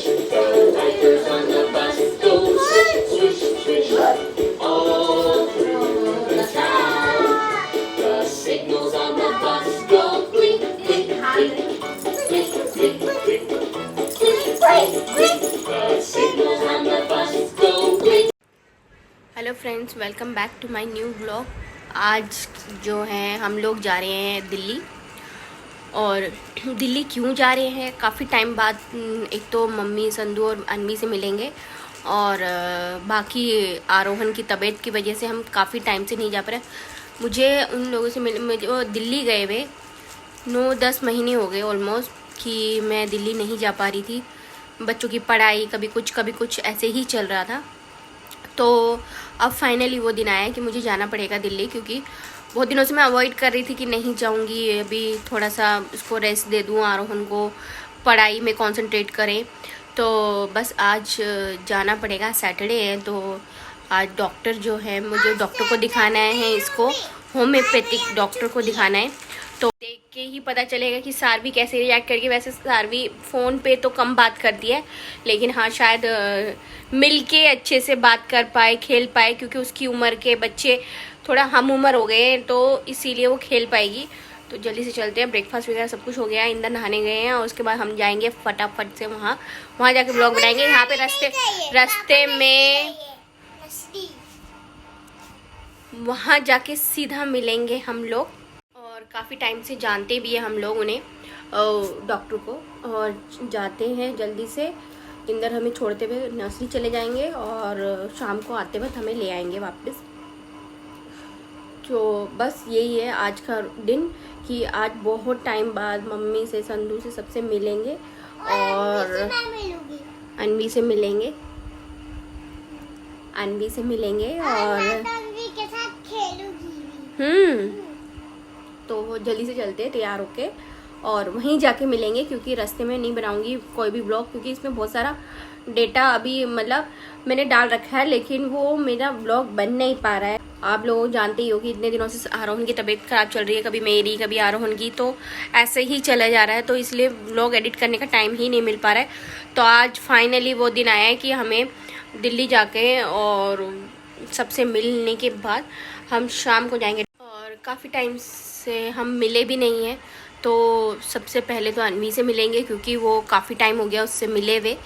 The diapers on the bus go swish, swish, swish all through the town. The signals on the bus go blink, blink, blink, blink, blink, blink, blink, blink. The signals on the bus go blink. Hello friends, welcome back to my new blog. आज जो है हम लोग जा रहे हैं दिल्ली। और दिल्ली क्यों जा रहे हैं, काफ़ी टाइम बाद एक तो मम्मी संधू और अनवी से मिलेंगे, और बाकी आरोहण की तबीयत की वजह से हम काफ़ी टाइम से नहीं जा पा रहे। मुझे उन लोगों से मुझे वो दिल्ली गए हुए 9-10 महीने हो गए ऑलमोस्ट कि मैं दिल्ली नहीं जा पा रही थी। बच्चों की पढ़ाई कभी कुछ ऐसे ही चल रहा था। तो अब फाइनली वो दिन आया कि मुझे जाना पड़ेगा दिल्ली, क्योंकि बहुत दिनों से मैं अवॉइड कर रही थी कि नहीं जाऊंगी, अभी थोड़ा सा उसको रेस्ट दे दूं, आरोहण को पढ़ाई में कंसंट्रेट करें। तो बस आज जाना पड़ेगा, सैटरडे है। तो आज डॉक्टर जो है, मुझे डॉक्टर को दिखाना है, इसको होम्योपैथिक डॉक्टर को दिखाना है। तो देख के ही पता चलेगा कि सारवी कैसे रिएक्ट करके। वैसे सारवी फ़ोन पे तो कम बात करती है, लेकिन हाँ शायद मिल के अच्छे से बात कर पाए, खेल पाए, क्योंकि उसकी उम्र के बच्चे थोड़ा हम उम्र हो गए हैं, तो इसीलिए वो खेल पाएगी। तो जल्दी से चलते हैं। ब्रेकफास्ट वगैरह सब कुछ हो गया है, इंदर नहाने गए हैं, और उसके बाद हम जाएंगे फटाफट से वहाँ जाके ब्लॉग बनाएंगे। यहाँ पे रास्ते में वहाँ जाके सीधा मिलेंगे हम लोग। और काफ़ी टाइम से जानते भी हैं हम लोग उन्हें, डॉक्टर को, और जाते हैं जल्दी से। इंदर हमें छोड़ते हुए नर्सरी चले जाएंगे और शाम को आते वक्त हमें ले आएंगे वापस। तो बस यही है आज का दिन कि आज बहुत टाइम बाद मम्मी से, संधू से, सबसे मिलेंगे और अनवी से मिलेंगे, और के साथ खेलूंगी। तो जल्दी से चलते हैं तैयार होके और वहीं जाके मिलेंगे, क्योंकि रास्ते में नहीं बनाऊंगी कोई भी ब्लॉग, क्योंकि इसमें बहुत सारा डेटा अभी मतलब मैंने डाल रखा है, लेकिन वो मेरा ब्लॉग बन नहीं पा रहा है। आप लोग जानते ही हो कि इतने दिनों से आरोहण की तबीयत खराब चल रही है, कभी मेरी कभी आरोहण की, तो ऐसे ही चला जा रहा है। तो इसलिए ब्लॉग एडिट करने का टाइम ही नहीं मिल पा रहा है। तो आज फाइनली वो दिन आया है कि हमें दिल्ली जाके और सबसे मिलने के बाद हम शाम को जाएंगे। और काफ़ी टाइम से हम मिले भी नहीं हैं, तो सबसे पहले तो अनवी से मिलेंगे, क्योंकि वो काफ़ी टाइम हो गया उससे मिले हुए।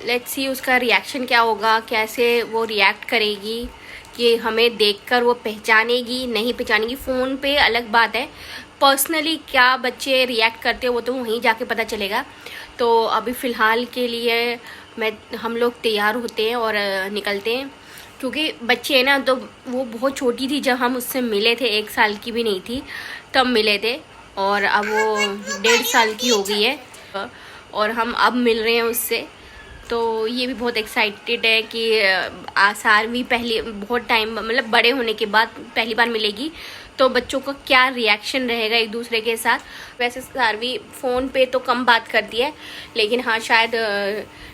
लेट्स सी उसका रिएक्शन क्या होगा, कैसे वो रिएक्ट करेगी, कि हमें देखकर वो पहचानेगी नहीं पहचानेगी। फ़ोन पे अलग बात है, पर्सनली क्या बच्चे रिएक्ट करते हैं वो तो वहीं जाके पता चलेगा। तो अभी फ़िलहाल के लिए हम लोग तैयार होते हैं और निकलते हैं, क्योंकि बच्चे है ना, तो वो बहुत छोटी थी जब हम उससे मिले थे, 1 साल की भी नहीं थी तब मिले थे, और अब वो 1.5 साल की हो गई है और हम अब मिल रहे हैं उससे। तो ये भी बहुत एक्साइटेड है कि सारवी पहली बहुत टाइम मतलब बड़े होने के बाद पहली बार मिलेगी, तो बच्चों का क्या रिएक्शन रहेगा एक दूसरे के साथ। वैसे सारवी फ़ोन पे तो कम बात करती है, लेकिन हाँ शायद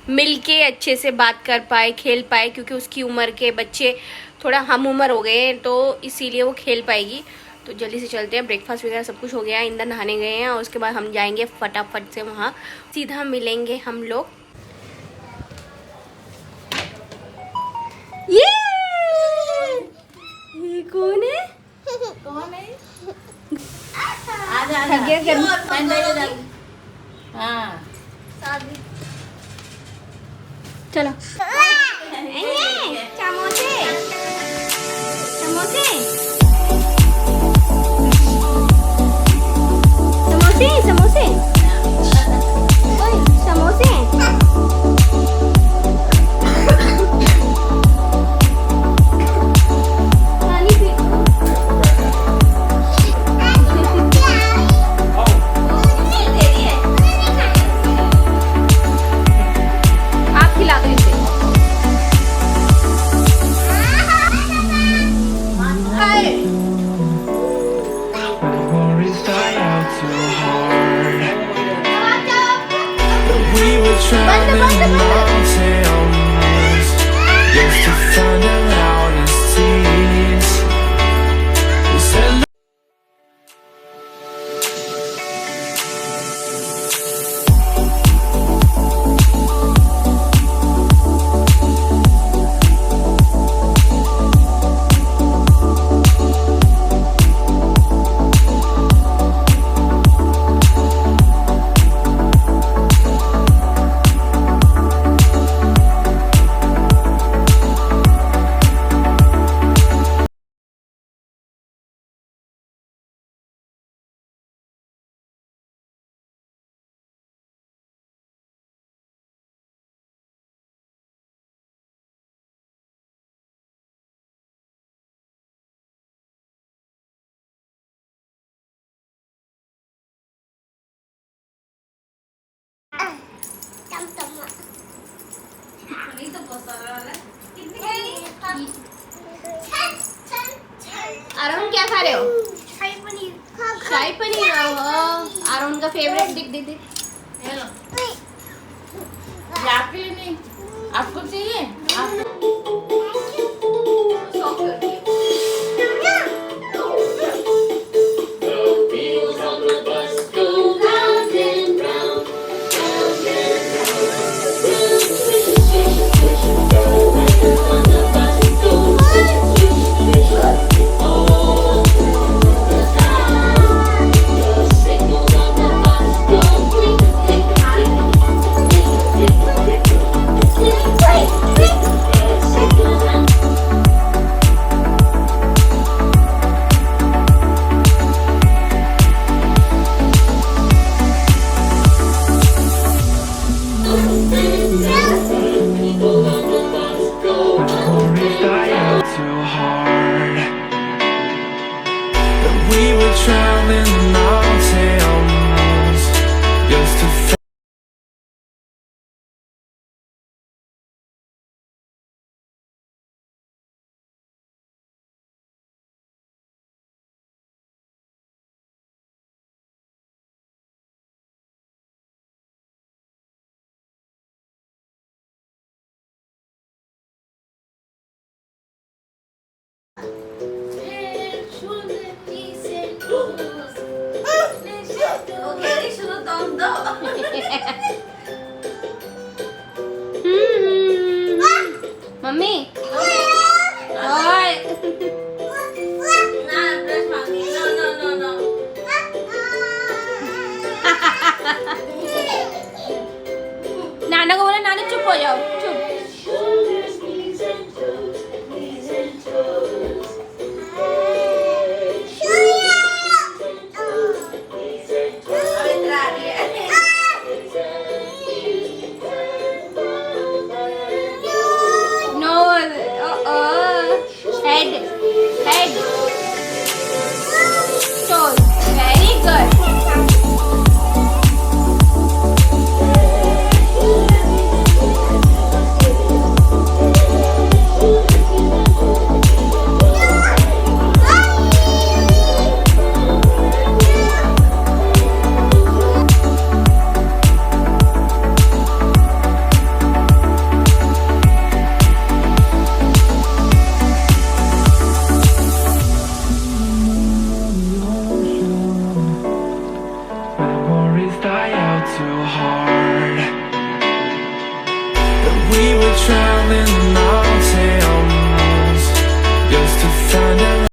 मिल के अच्छे से बात कर पाए, खेल पाए, क्योंकि उसकी उम्र के बच्चे थोड़ा हम उम्र हो गए हैं, तो इसीलिए वो खेल पाएगी। तो जल्दी से चलते हैं। ब्रेकफास्ट वगैरह सब कुछ हो गया है, इंदर नहाने गए हैं, और उसके बाद हम जाएंगे फटाफट से वहाँ सीधा मिलेंगे हम लोग। ये कौन है? कौन है? हाँ चलो समोसे समोसे समोसे समोसे समोसे। नहीं तो बहुत सारा वाला है। अरुण क्या खा रहे हो? शाही पनीर शाही पनीर। अरुण का फेवरेट। दिख दिख दिख। ये लो। ये आपके लिए नहीं, आपको चाहिए? आप The wheels on the bus go round and round, round and round. Swish, swish, swish, swish. The wheels on the bus go swish, swish, swish. All through the town. The signals on the bus go click, click, click, click, click, click, click, click, click. The signals on people on the bus go round and round. too hard. But we were traveling on tales just to find mummy ओए ना brush मांगी। No no no no. नाना को बोला नाना चुप हो जाओ चुप। Shoulders, knees and toes, knees and toes. Knees and toes, अब इधर आ रही है। knees and knees and toes. No head head toes. Very good. memories die out too hard. But we were traveling on tales just to find out.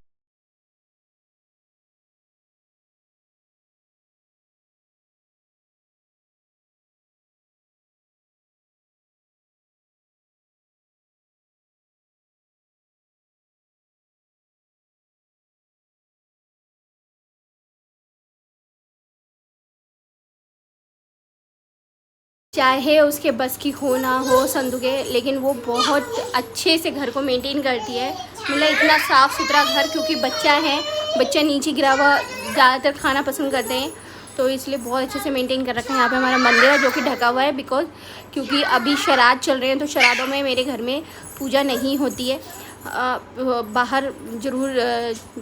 चाहे उसके बस की हो ना हो संदूके, लेकिन वो बहुत अच्छे से घर को मेंटेन करती है। मतलब इतना साफ़ सुथरा घर, क्योंकि बच्चा है, बच्चा नीचे गिरा हुआ ज़्यादातर खाना पसंद करते हैं, तो इसलिए बहुत अच्छे से मेंटेन कर रखा है। यहाँ पे हमारा मंदिर है जो कि ढका हुआ है, बिकॉज क्योंकि अभी श्राद्ध चल रहे हैं, तो श्राद्धों में मेरे घर में पूजा नहीं होती है। बाहर ज़रूर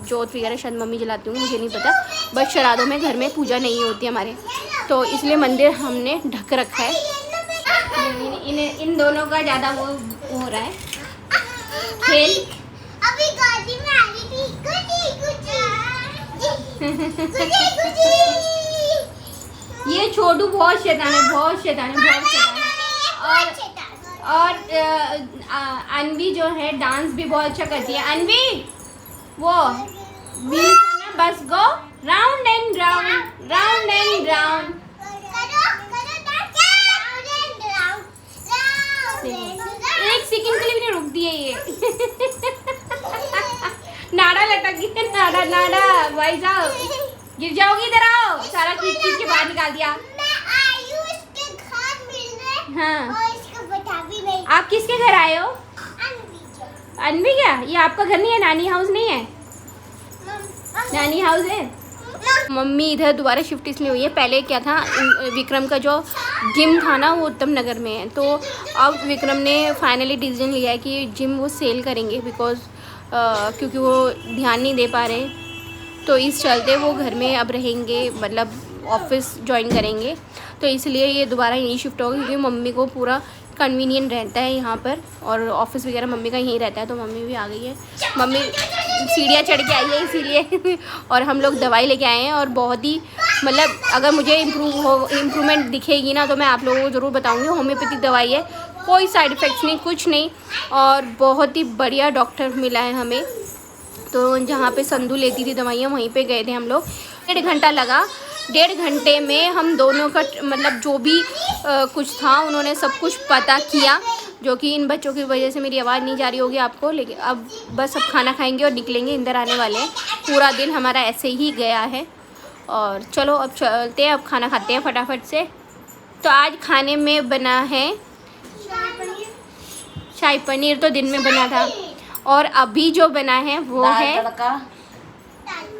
जोत वगैरह शायद मम्मी जलाती हूँ, मुझे नहीं पता, बट श्राद्धों में घर में पूजा नहीं होती हमारे, तो इसलिए मंदिर हमने ढक रखा है। इन दोनों का ज़्यादा वो हो रहा है खेल। अभी गाड़ी में आ रही थी गुडी ये छोटू बहुत शैतान है, बहुत शैतान है, बहुत शैतान है। और अनवी जो है डांस भी बहुत अच्छा करती है। अनवी वो व्हील करना, बस go round and round, round and round. एक सेकंड के लिए भी नहीं रुक दिए ये। नाड़ा लटक गया, नाड़ा नाड़ा भाई साहब गिर जाओगी, इधर आओ। सारा खींच खींच के बाहर निकाल दिया। हाँ, आप किसके घर आए हो? अनवी क्या? ये आपका घर नहीं है, नानी हाउस नहीं है? नानी हाउस है। मम्मी इधर दोबारा शिफ्ट इसलिए हुई है, पहले क्या था विक्रम का जो जिम था ना वो उत्तम नगर में है, तो अब विक्रम ने फाइनली डिसीजन लिया है कि जिम वो सेल करेंगे बिकॉज क्योंकि वो ध्यान नहीं दे पा रहे, तो इस चलते वो घर में अब रहेंगे, मतलब ऑफिस ज्वाइन करेंगे, तो इसलिए ये दोबारा यहीं शिफ्ट होगा क्योंकि मम्मी को पूरा कन्वीनियंट रहता है यहाँ पर, और ऑफिस वगैरह मम्मी का यहीं रहता है, तो मम्मी भी आ गई है। मम्मी सीढ़ियाँ चढ़ के आई है इसीलिए और हम लोग दवाई लेके आए हैं, और बहुत ही मतलब अगर मुझे इम्प्रूवमेंट दिखेगी ना तो मैं आप लोगों को ज़रूर बताऊँगी। होम्योपैथिक दवाई है, कोई साइड इफ़ेक्ट्स नहीं, कुछ नहीं, और बहुत ही बढ़िया डॉक्टर मिला है हमें। तो जहाँ पे संधू लेती थी दवाइयाँ वहीं पे गए थे हम लोग, 1.5 घंटा लगा। 1.5 घंटे में हम दोनों का मतलब जो भी कुछ था उन्होंने सब कुछ पता किया, जो कि इन बच्चों की वजह से मेरी आवाज़ नहीं जा रही होगी आपको, लेकिन अब बस अब खाना खाएंगे और निकलेंगे, इंदर आने वाले हैं। पूरा दिन हमारा ऐसे ही गया है, और चलो अब चलते हैं, अब खाना खाते हैं फटाफट से। तो आज खाने में बना है शाही पनीर, तो दिन में बना था, और अभी जो बना है वो है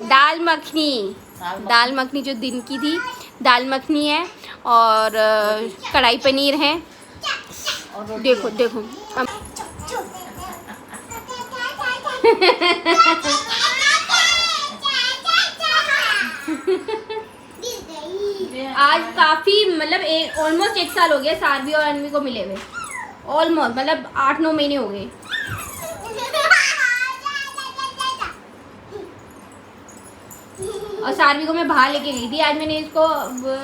दाल मखनी। दाल मखनी जो दिन की थी, दाल मखनी है, और कढ़ाई पनीर है। देखो देखो आज काफ़ी मतलब ऑलमोस्ट 1 साल हो गया सारवी और अनवी को मिले हुए, ऑलमोस्ट मतलब 8-9 महीने हो गए। और सारवी को मैं बाहर लेके गई थी, आज मैंने इसको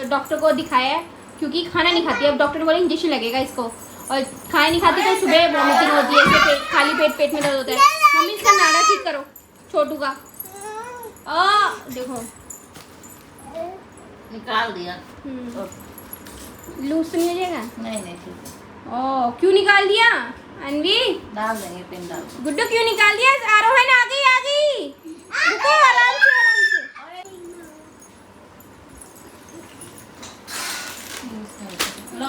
डॉक्टर को दिखाया है क्योंकि खाना नहीं खाती। अब डॉक्टर ने बोला इंजेक्शन लगेगा इसको, और खाना नहीं खाती तो सुबह वॉमिटिंग होती है, इससे खाली पेट में दर्द होता है। मम्मी इसका नाड़ा ठीक करो छोटू का। देखो निकाल दिया। लूज तो नहीं हो जाएगा? नहीं ठीक है। ओह क्यों निकाल दिया अनवी? डाल देंगे, पिन डाल। गुड्डू क्यों निकाल दिया? आरोहन आ गई। रुको आराम से। लो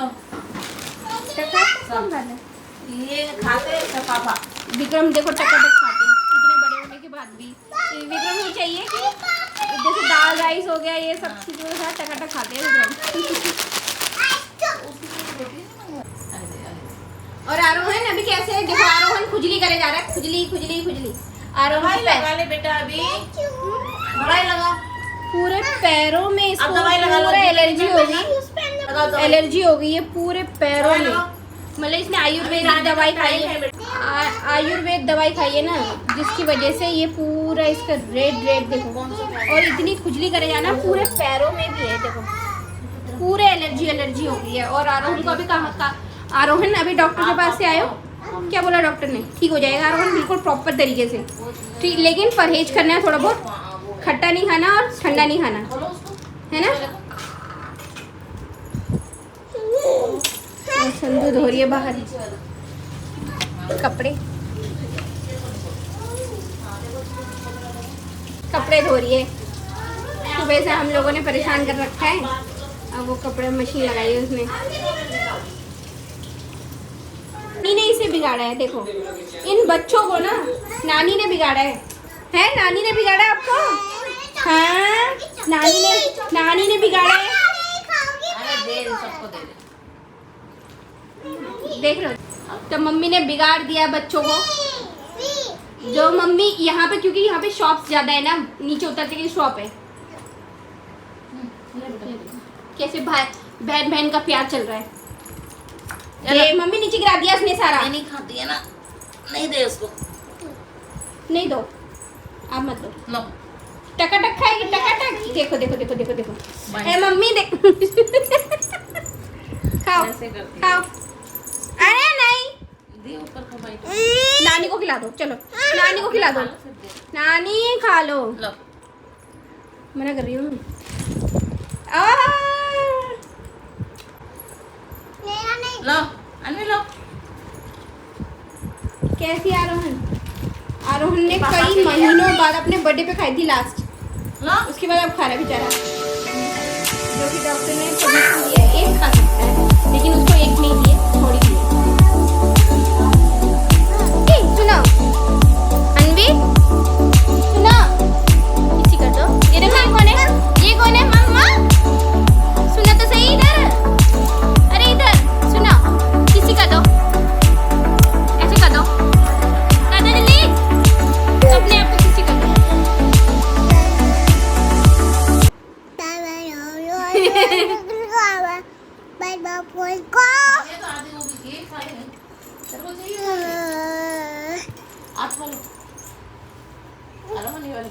कौन खाते? ये खाते सफाफा। विक्रम देखो टकाटक खाते हैं, इतने बड़े होने के बाद भी। विक्रम को चाहिए कि जैसे दाल राइस हो गया, ये सब चीज़ों के साथ टकाटक खाते हैं विक्रम। और आरोहन अभी कैसे है देखो, आरोहन खुजली करे जा रहा है, खुजली। आरोहन लगा ले बेटा, अभी दवाई लगा पूरे पैरों में, इसको दवाई लगा लो, पूरा एलर्जी हो गई है पूरे पैरों में। मतलब इसने आयुर्वेदिक दवाई खाई है, आयुर्वेद दवाई खाई है ना, जिसकी वजह से ये पूरा इसका रेड देखो, और इतनी खुजली करे जाना पूरे पैरों में भी है, देखो पूरे एलर्जी हो गई है। और आरोहन को अभी कहाँ आरोहन अभी डॉक्टर के पास से आए हो, क्या बोला डॉक्टर ने? ठीक हो जाएगा आरोहन बिल्कुल प्रॉपर तरीके से, ठीक, लेकिन परहेज करना है थोड़ा बहुत, खट्टा नहीं खाना और ठंडा नहीं खाना, है ना। संधू धो रही है बाहर कपड़े धो रही है। सुबह से हम लोगों ने परेशान कर रखा है, अब वो कपड़े मशीन लगाई है उसने। नानी ने इसे बिगाड़ा है, देखो इन बच्चों को ना नानी ने बिगाड़ा है नानी ने बिगाड़ा आपको? हाँ नानी ने बिगाड़ा है। सबको दे दे। देख रहे हो, तो मम्मी ने बिगाड़ दिया बच्चों को। जो मम्मी यहाँ पे, क्योंकि यहाँ पे शॉप्स ज्यादा है ना, नीचे उतरते की शॉप है। कैसे बहन का प्यार चल रहा है। ये मम्मी नीचे गिरा दिया उसने सारा। नहीं खाती है ना, नहीं दे उसको, नहीं दो आप मत दो। लो टकाटक खाएगी, टकाटक। देखो ए मम्मी देख खाओ खाओ। अरे नहीं, दे ऊपर का बाइट। नानी को खिला दो, चलो नानी को खिला दो, नानी खा लो। लो मना कर रही हूँ। लो अन्वी लो। कैसी आरोहन ने कई महीनों बाद अपने बर्थडे पे खाई थी लास्ट, उसके बाद अब खा रहा है बेचारा, जो कि डॉक्टर ने सजेशन दिया है 1 खा सकता है, लेकिन उसको 1 नहीं दिए, थोड़ी दिए। सुनो अनवी, सुनो इसी कर दो। ये देखो ये कौन है? ये बाय बाय को ये तो आधी होगी एक खा ले तेरे को चाहिए आप खा लो मनी वाले